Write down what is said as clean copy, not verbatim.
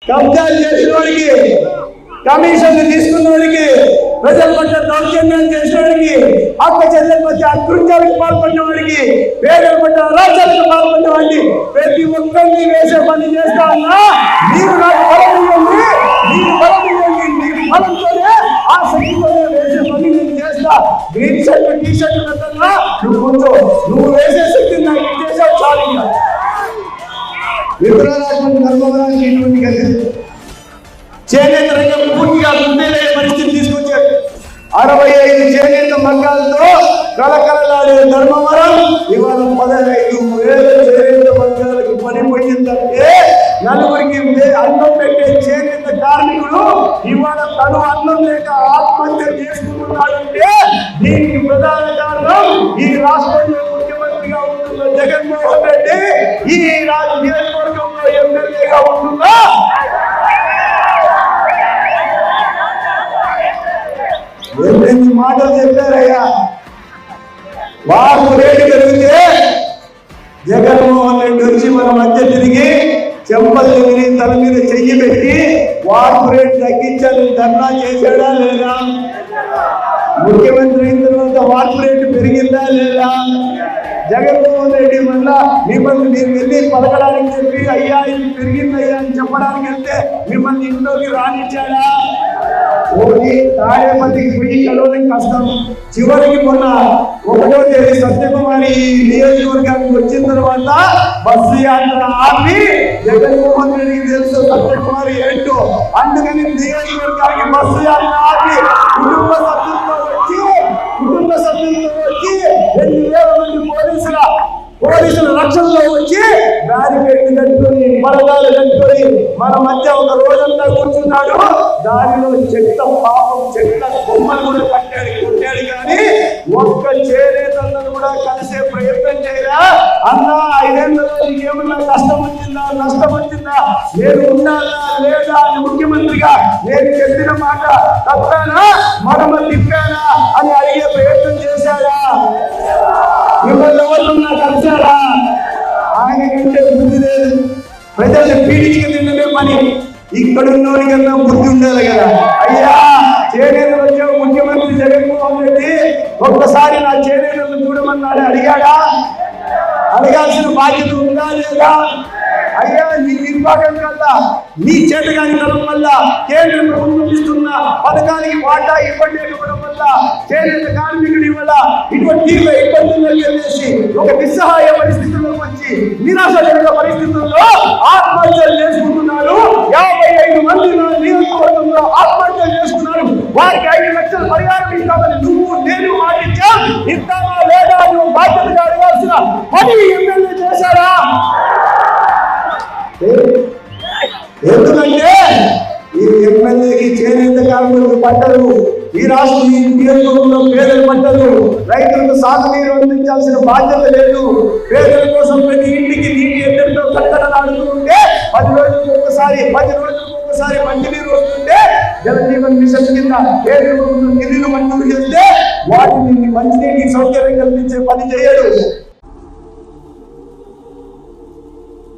కబ్జాలు చేసిన వాడికి, కమిషన్లు తీసుకున్న వాడికి, ప్రజల పట్ల దౌర్జన్యాలు చేసిన వాడికి, అక్క చెల్లెల మధ్య అకృత్యాలకు పాల్పడిన వాడికి, పేదల పట్ల అరాచకాలకు పాల్పడిన వాడిని ప్రతి ఒక్కరిని వేసే పని చేస్తా ఉన్నా. మీరు నాకు బలం ఇవ్వండి, మీరు బలం ఇవ్వండి, మీ బలంతోనే ఆ శక్తితోనే వేసే పని నేను చేస్తా. గ్రీన్ షర్ట్ టీ షర్ట్ పెట్టన్నా నువ్వు వేసే శక్తిని నాకు ఇచ్చేసావు చాలు. విప్రరాజ్యం ధర్మవరానికి ఇటువంటి కలిగింది. చేనేత రంగం పూర్తిగా గుర్తిలే పరిస్థితి తీసుకొచ్చారు. 65 చేనేత మగ్గాలతో కలకలలాడే ధర్మవరం ఇవాళ 15,000 చేనేత మగ్గాలకు పడిపోయిందంటే, నలుగురికి అన్నం పెట్టే చేనేత కార్మికుడు ఇవాళ తను అన్నం లేక ఆత్మహత్య చేసుకుంటున్నాడంటే దీనికి ప్రధాన కారణం ఈ రాష్ట్రంలో ముఖ్యమంత్రిగా ఉంటున్న జగన్మోహన్ రెడ్డి, ఈ నియోజకవర్గంలో ఎమ్మెల్యేగా ఉంటున్నా ఎన్ని మాటలు చెప్పారయ్యా. వారు రేటు పెరిగితే జగన్మోహన్ రెడ్డి వచ్చి మన మధ్య తిరిగి చెంపలు తిరిగి తల మీద చెయ్యి పెట్టి వారు రేటు తగ్గించాలని ధర్నా చేశాడా లేదా? ముఖ్యమంత్రి అయిన తర్వాత వారు రేటు పెరిగిందా లేదా? జగన్మోహన్ రెడ్డి మళ్ళా మిమ్మల్ని మీరు వెళ్ళి పలకడానికి చెప్పి అయ్యా ఇది పెరిగిందయ్యా అని చెప్పడానికి వెళ్తే మిమ్మల్ని ఇంట్లోకి రానిచ్చాడా? ఓడి తాడేపల్లికి పోయి కలవడం కష్టం. చివరికి మొన్న 1వ తేదీ సత్యకుమారి నియోజకవర్గానికి వచ్చిన తర్వాత బస్సు యాత్ర ఆపి జగన్మోహన్ రెడ్డికి తెలుసు సత్యకుమారి ఏంటో, అందుకని నియోజకవర్గానికి బస్సు యాత్ర ఆపి కుటుంబ సభ్యులతో వచ్చి 2,000 మంది పోలీసుల రక్షణలో వచ్చి బ్యారికేడ్లు కట్టుకొని బలగాలు కట్టుకొని మన మధ్య ఒక రోజంతా కూర్చున్నాడు. దానిలో చెట్ల పాపం చెట్ల బొమ్మలు కూడా కొట్టాడు కానీ ఒక్క చేనేతలను కూడా కలిసే ప్రయత్నం చేయరా? అన్నా 5 ఏళ్లలో నీకేమన్నా నష్టం వచ్చిందా? నేను ఉండాలా లేదా అని ముఖ్యమంత్రిగా నేను చెప్పిన మాట తప్పానా మనమ తిప్పానా అని అడిగే ప్రయత్నం చేశారా? మిమ్మల్ని ఎవరున్నా కలిశారా? ఆయన కంటే బుద్ధి లేదు. ప్రజల్ని పీడించి తినమే పని. ఇక్కడున్నోడి కన్నా బుద్ధి ఉండాలి కదా. అయ్యా చేనేత వచ్చావు ముఖ్యమంత్రి జగన్మోహన్ రెడ్డి ఒక్కసారి నా చేనేతలను చూడమన్నాడు, అడిగాడా? అడగాల్సిన బాధ్యత ఉందా లేదా? అయ్యా నీ నిర్వాహకం వల్ల నీ చేతగానితనం వల్ల కేంద్ర ప్రభుత్వం ఇస్తున్న పథకానికి వాటా ఇవ్వడం వల్ల చేనేత కార్మికుడి వల్ల ఇటువంటి ఇబ్బందులు చేసి ఒక నిస్సహాయ పరిస్థితుల్లోకి వచ్చి నిరాశజనక పరిస్థితుల్లో ఆత్మహత్యలు చేసుకుంటున్నారు. 55 మంది నియోజకవర్గంలో ఆత్మహత్యలు చేసుకున్నారు. వారికి 5 లక్షల పరిహారం ఇస్తామని నువ్వు నేను మాటిచ్చా. ఇస్తామా లేదా నువ్వు బాధ్యతగా అడగాల్సిన పని ఎమ్మెల్యే చేశారా? ఎందుకంటే ఈ ఎమ్మెల్యేకి చేనేత కార్మికులకు పట్టదు, ఈ రాష్ట్రం ఈ నియోజకవర్గంలో పేదలు పట్టదు, రైతులకు సాగునీరు అందించాల్సిన బాధ్యత లేదు. పేదల కోసం ప్రతి ఇంటికి నీటి ఎద్దరితో కట్టడాడుతూ ఉంటే 10 రోజులకు ఒకసారి మంచినీరు వస్తుంటే జలజీవన్ మిషన్ కింద కేంద్ర ప్రభుత్వం నిధులు మంజూరు చేస్తే వాటిని మంచినీటి సౌకర్యం కల్పించే పని చేయడు.